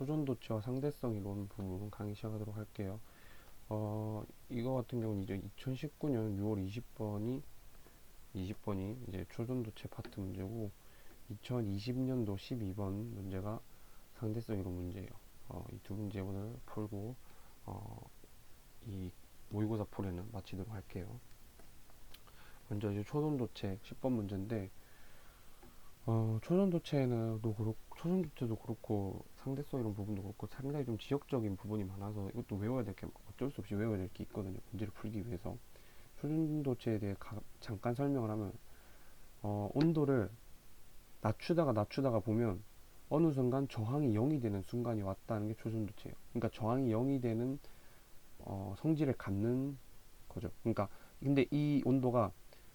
초전도체와 상대성 이론 부분 강의 시작하도록 할게요. 이거 같은 경우는 이제 2019년 6월 20번이 이제 초전도체 파트 문제고 2020년도 12번 문제가 상대성 이론 문제예요. 이 두 문제분을 풀고 이 모의고사 풀이는 마치도록 할게요. 먼저 이제 초전도체 10번 문제인데 초전도체도 그렇고 상대성 이런 부분도 그렇고 상당히 좀 지역적인 부분이 많아서 이것도 외워야 될 게 어쩔 수 없이 외워야 될 게 있거든요. 문제를 풀기 위해서 초전도체에 대해 잠깐 설명을 하면 온도를 낮추다가 보면 어느 순간 저항이 0이 되는 순간이 왔다는 게 초전도체예요. 그러니까 저항이 0이 되는 성질을 갖는 거죠. 그러니까 근데 이 온도가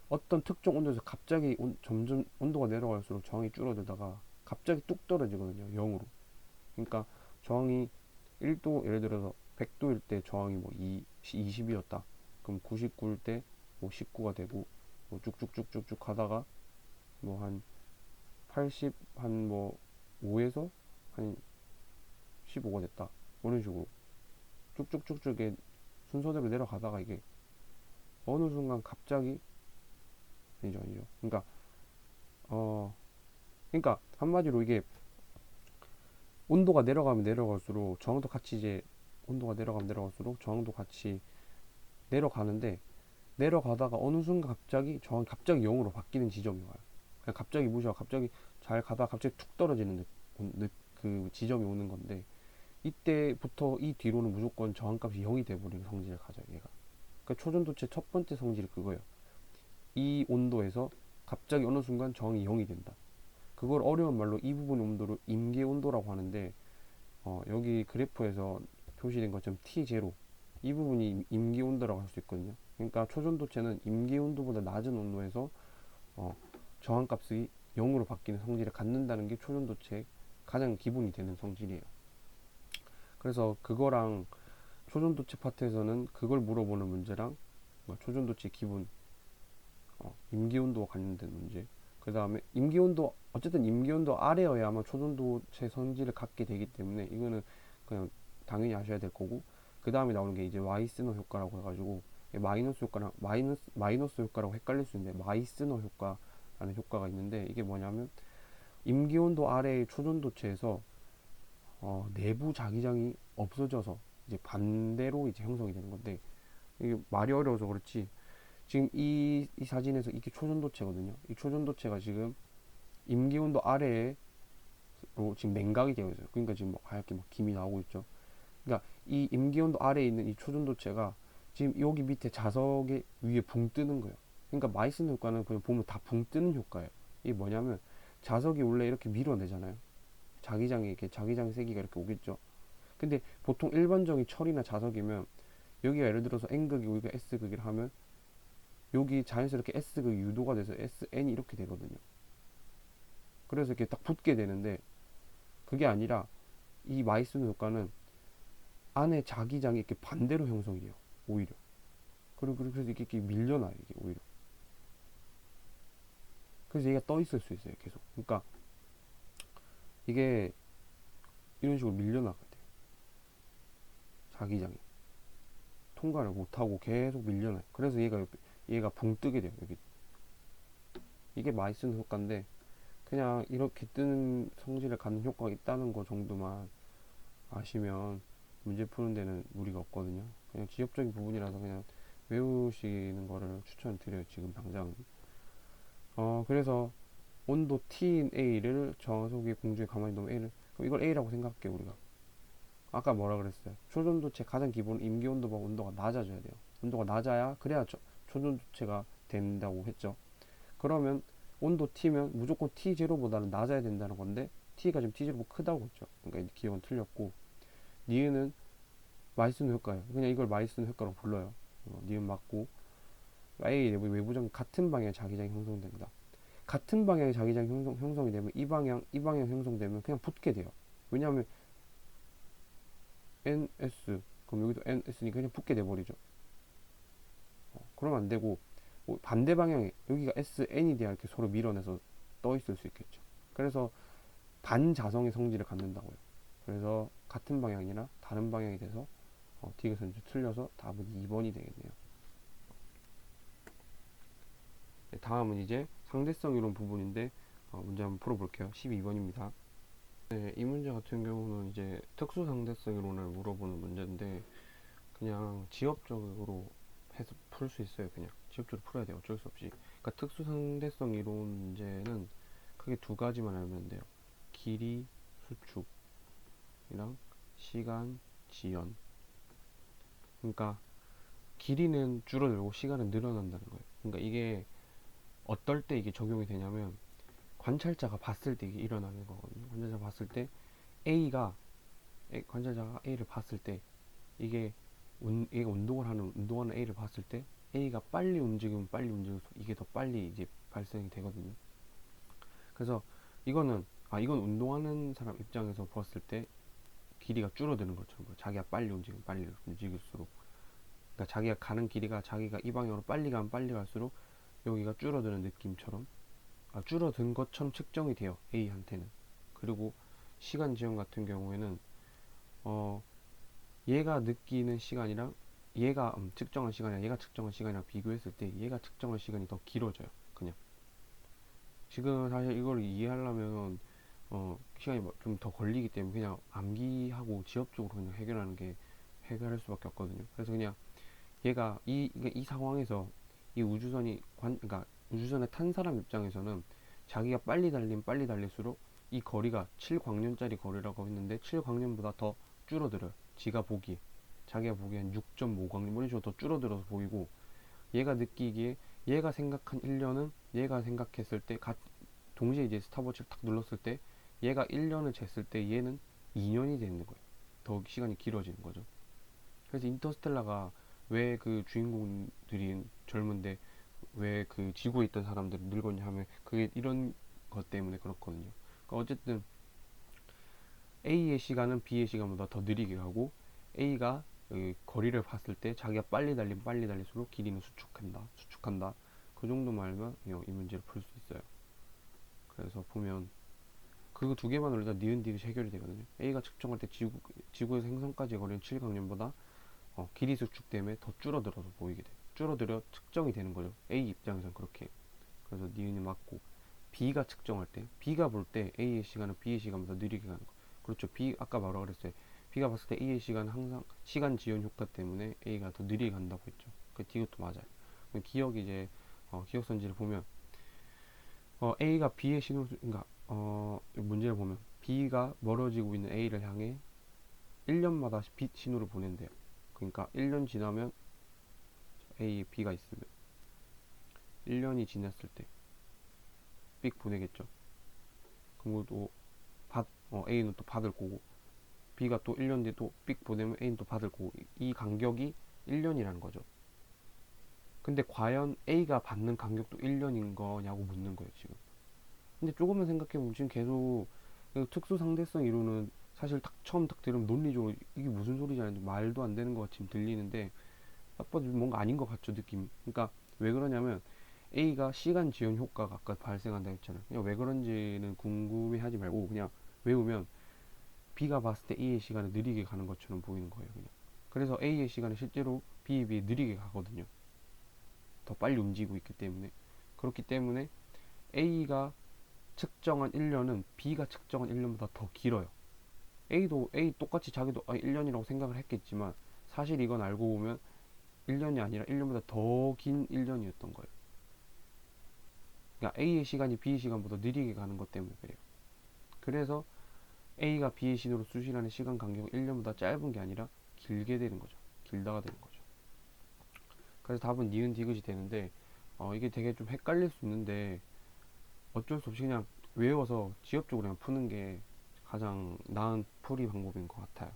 어떤 특정 온도에서 갑자기 점점 온도가 내려갈수록 저항이 줄어들다가 갑자기 뚝 떨어지거든요. 0으로. 그러니까 저항이 1도, 예를 들어서 100도일 때 저항이 뭐 20이었다. 그럼 99일 때 뭐 19가 되고 뭐 쭉쭉쭉쭉쭉 하다가 뭐 한 80, 한 뭐 5에서 한 15가 됐다. 이런 식으로 쭉쭉쭉쭉의 순서대로 내려가다가 이게 어느 순간 갑자기 아니죠. 그러니까 한마디로 이게 온도가 내려가면 내려갈수록 저항도 같이 이제 온도가 내려가면 내려갈수록 저항도 같이 내려가는데 내려가다가 어느 순간 갑자기 저항이 갑자기 0으로 바뀌는 지점이 와요. 그냥 갑자기 무시하고 갑자기 잘 가다가 갑자기 툭 떨어지는 그 지점이 오는 건데 이때부터 이 뒤로는 무조건 저항값이 0이 돼버리는 성질을 가져요. 얘가. 그러니까 초전도체 첫 번째 성질이 그거예요. 이 온도에서 갑자기 어느 순간 저항이 0이 된다. 그걸 어려운 말로 이 부분의 온도를 임계 온도라고 하는데 여기 그래프에서 표시된 것처럼 T0 이 부분이 임계 온도라고 할 수 있거든요. 그러니까 초전도체는 임계 온도보다 낮은 온도에서 저항값이 0으로 바뀌는 성질을 갖는다는 게 초전도체의 가장 기본이 되는 성질이에요. 그래서 그거랑 초전도체 파트에서는 그걸 물어보는 문제랑 초전도체 기본 임기온도와 관련된 문제. 그 다음에 임기온도 어쨌든 임기온도 아래여야 아마 초전도체 성질을 갖게 되기 때문에 이거는 그냥 당연히 아셔야 될 거고 그 다음에 나오는 게 이제 와이스너 효과라고 해가지고 마이너스 효과랑 마이너스 효과라고 헷갈릴 수 있는데 마이스너 효과라는 효과가 있는데 이게 뭐냐면 임기온도 아래의 초전도체에서 내부 자기장이 없어져서 이제 반대로 이제 형성이 되는 건데 이게 말이 어려워서 그렇지 지금 이 사진에서 이게 초전도체거든요. 이 초전도체가 지금 임기온도 아래로 지금 냉각이 되어 있어요. 그러니까 지금 뭐 하얗게 막 김이 나오고 있죠. 그러니까 이 임기온도 아래에 있는 이 초전도체가 지금 여기 밑에 자석의 위에 붕 뜨는 거예요. 그러니까 마이슨 효과는 그냥 보면 다 붕 뜨는 효과예요. 이게 뭐냐면 자석이 원래 이렇게 밀어내잖아요. 자기장에 이렇게 자기장 세기가 이렇게 오겠죠. 근데 보통 일반적인 철이나 자석이면 여기가 예를 들어서 N극이 여기가 S극이라 하면 여기 자연스럽게 S극이 유도가 돼서 SN이 이렇게 되거든요. 그래서 이렇게 딱 붙게 되는데 그게 아니라 이 마이슨 효과는 안에 자기장이 이렇게 반대로 형성이 돼요. 오히려. 그리고 그래서 이렇게 밀려나요. 이게 오히려. 그래서 얘가 떠 있을 수 있어요. 계속. 그러니까 이게 이런 식으로 밀려나게 돼요. 자기장이. 통과를 못하고 계속 밀려나요. 그래서 얘가 붕 뜨게 돼요. 여기. 이게 마이슨 효과인데 그냥 이렇게 뜨는 성질을 갖는 효과가 있다는 거 정도만 아시면 문제 푸는 데는 무리가 없거든요. 그냥 지역적인 부분이라서 그냥 외우시는 거를 추천드려요. 지금 당장은. 그래서 온도 T인 A를 저속의 공중에 가만히 놓으면 A를 그럼 이걸 A라고 생각할게요. 우리가 아까 뭐라 그랬어요? 초전도체 가장 기본 임기 온도보다 온도가 낮아져야 돼요. 온도가 낮아야 그래야 초전도체가 된다고 했죠. 그러면 온도 T면 무조건 T0보다는 낮아야 된다는 건데 T가 지금 T0보다 크다고 했죠. 그러니까 기억은 틀렸고 니은은 마이슨 효과예요. 그냥 이걸 마이슨 효과로 불러요. 니은 맞고 A 내부 외부장 같은 방향의 자기장이 형성된다. 같은 방향의 자기장이 형성이 되면 이 방향 형성되면 그냥 붙게 돼요. 왜냐하면 NS 그럼 여기도 NS니까 그냥 붙게 돼버리죠. 그러면 안 되고 반대 방향에 여기가 SN이 돼야 이렇게 서로 밀어내서 떠 있을 수 있겠죠. 그래서 반자성의 성질을 갖는다고요. 그래서 같은 방향이나 다른 방향이 돼서 디귿선이 틀려서 답은 2번이 되겠네요. 네, 다음은 이제 상대성 이론 부분인데 문제 한번 풀어볼게요. 12번입니다. 네, 이 문제 같은 경우는 이제 특수 상대성 이론을 물어보는 문제인데 그냥 지엽적으로 해서 풀 수 있어요. 그냥 지엽적으로 풀어야 돼요. 어쩔 수 없이. 그러니까 특수 상대성 이론 문제는 크게 두 가지만 알면 돼요. 길이 수축이랑 시간 지연. 그러니까 길이는 줄어들고 시간은 늘어난다는 거예요. 그러니까 이게 어떨 때 이게 적용이 되냐면 관찰자가 봤을 때 이게 일어나는 거거든요. 관찰자가 봤을 때 A가 관찰자가 A를 봤을 때 이게 얘가 운동하는 A를 봤을 때 A가 빨리 움직이면 빨리 움직일수록 이게 더 빨리 이제 발생이 되거든요. 그래서 이건 운동하는 사람 입장에서 봤을 때 길이가 줄어드는 것처럼 보여. 자기가 빨리 움직이면 빨리 움직일수록, 그러니까 자기가 가는 길이가 자기가 이 방향으로 빨리 가면 빨리 갈수록 여기가 줄어드는 느낌처럼, 줄어든 것처럼 측정이 돼요, A한테는. 그리고 시간 지연 같은 경우에는 어 얘가 느끼는 시간이랑 얘가 측정한 시간이랑 얘가 측정한 시간이랑 비교했을 때 얘가 측정한 시간이 더 길어져요. 그냥 지금 사실 이걸 이해하려면 시간이 좀 더 걸리기 때문에 그냥 암기하고 지엽적으로 그냥 해결하는 게 해결할 수밖에 없거든요. 그래서 그냥 얘가 이 상황에서 이 그러니까 우주선에 탄 사람 입장에서는 자기가 빨리 달릴수록 이 거리가 7광년짜리 거리라고 했는데 7광년보다 더 줄어들어요. 자기가 보기엔 6.5광년 이런 식으로 더 줄어들어서 보이고, 얘가 느끼기에 얘가 생각한 1년은 얘가 생각했을 때 동시에 이제 스탑워치를 탁 눌렀을 때 얘가 1년을 쟀을 때 얘는 2년이 되는 거예요. 더 시간이 길어지는 거죠. 그래서 인터스텔라가 왜 그 주인공들이 젊은데 왜 그 지구에 있던 사람들이 늙었냐 하면 그게 이런 것 때문에 그렇거든요. 그러니까 어쨌든 A의 시간은 B의 시간보다 더 느리게 가고, A가 거리를 봤을 때 자기가 빨리 달릴수록 길이는 수축한다. 그 정도만 알면 이 문제를 풀 수 있어요. 그래서 보면 그 두 개만 올려다 니은 디귿이 해결이 되거든요. A가 측정할 때 지구에서 행성까지의 거리는 7광년보다 길이 수축 때문에 더 줄어들어서 보이게 돼요. 줄어들어 측정이 되는 거죠. A 입장에서는 그렇게. 그래서 니은이 맞고, B가 볼 때 A의 시간은 B의 시간보다 느리게 가는 거. 그렇죠. 아까 바로 그랬어요. B가 봤을 때 A의 시간은 항상 시간 지연 효과 때문에 A가 더 느리게 간다고 했죠. 이것도 맞아요. 기억 선지를 보면 A가 B의 그러니까 문제를 보면 B가 멀어지고 있는 A를 향해 1년마다 빛 신호를 보낸대요. 그러니까 1년 지나면 B가 있으면 1년이 지났을 때 삑 보내겠죠. 그리고 또 A는 또 받을 거고, B가 또 1년 뒤에 또 삑 보내면 A는 또 받을 거고, 이 간격이 1년이라는 거죠. 근데 과연 A가 받는 간격도 1년인 거냐고 묻는 거예요, 지금. 근데 조금만 생각해보면 지금 계속 특수 상대성 이론은 사실 처음 딱 들으면 논리적으로 이게 무슨 소리지 하는데 말도 안 되는 것 같이 들리는데 딱 봐도 뭔가 아닌 것 같죠, 느낌이. 그러니까 왜 그러냐면 A가 시간 지연 효과가 아까 발생한다 했잖아요. 그냥 왜 그런지는 궁금해하지 말고 그냥 외우면 B가 봤을 때 A의 시간을 느리게 가는 것처럼 보이는 거예요, 그냥. 그래서 A의 시간은 실제로 B에 비해 느리게 가거든요. 더 빨리 움직이고 있기 때문에. 그렇기 때문에 A가 측정한 1년은 B가 측정한 1년보다 더 길어요. A 똑같이 자기도 1년이라고 생각을 했겠지만 사실 이건 알고 보면 1년이 아니라 1년보다 더 긴 1년이었던 거예요. 그러니까 A의 시간이 B의 시간보다 느리게 가는 것 때문에 그래요. 그래서 A가 B의 신호로 수신하는 시간 간격은 1년보다 짧은 게 아니라 길게 되는 거죠. 길다가 되는 거죠. 그래서 답은 니은 디귿이 되는데 이게 되게 좀 헷갈릴 수 있는데 어쩔 수 없이 그냥 외워서 지엽적으로 그냥 푸는 게 가장 나은 풀이 방법인 것 같아요.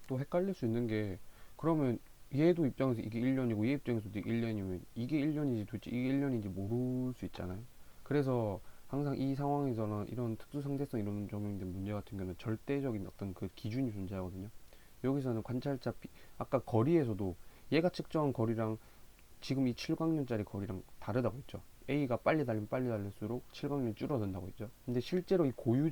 또 헷갈릴 수 있는 게, 그러면 얘도 입장에서 이게 1년이고 얘 입장에서도 이게 1년이면 이게 1년인지 도대체 이게 1년인지 모를 수 있잖아요. 그래서 항상 이 상황에서는 이런 특수 상대성 이런 적용된 문제 같은 경우는 절대적인 어떤 그 기준이 존재하거든요. 여기서는 아까 거리에서도 얘가 측정한 거리랑 지금 이 7광년짜리 거리랑 다르다고 했죠. A가 빨리 달리면 빨리 달릴수록 7광년이 줄어든다고 했죠. 근데 실제로 이 고유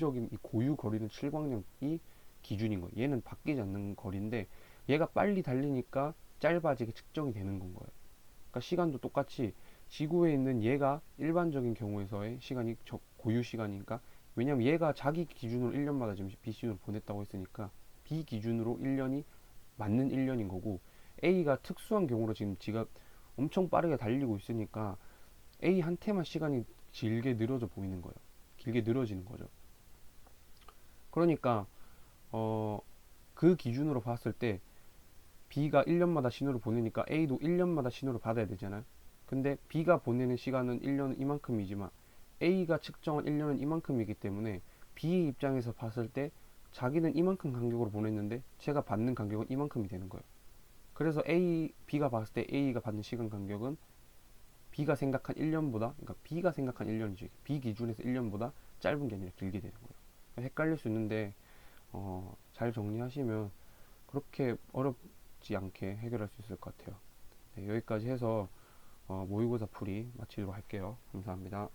거리는 7광년이 기준인 거예요. 얘는 바뀌지 않는 거리인데 얘가 빨리 달리니까 짧아지게 측정이 되는 건 거예요. 그러니까 시간도 똑같이 지구에 있는 얘가 일반적인 경우에서의 시간이 고유 시간이니까, 왜냐면 얘가 자기 기준으로 1년마다 지금 BCU를 보냈다고 했으니까 B 기준으로 1년이 맞는 1년인 거고, A가 특수한 경우로 지금 지가 엄청 빠르게 달리고 있으니까 A한테만 시간이 길게 늘어져 보이는 거예요. 길게 늘어지는 거죠. 그러니까 어, 그 기준으로 봤을 때 B가 1년마다 신호를 보내니까 A도 1년마다 신호를 받아야 되잖아요. 근데 B가 보내는 시간은 1년은 이만큼이지만 A가 측정한 1년은 이만큼이기 때문에 B의 입장에서 봤을 때 자기는 이만큼 간격으로 보냈는데 제가 받는 간격은 이만큼이 되는 거예요. 그래서 B가 봤을 때 A가 받는 시간 간격은 B가 생각한 1년보다, 그러니까 B가 생각한 1년이죠. B 기준에서 1년보다 짧은 게 아니라 길게 되는 거예요. 헷갈릴 수 있는데 잘 정리하시면 그렇게 어렵지 않게 해결할 수 있을 것 같아요. 네, 여기까지 해서 모의고사 풀이 마치도록 할게요. 감사합니다.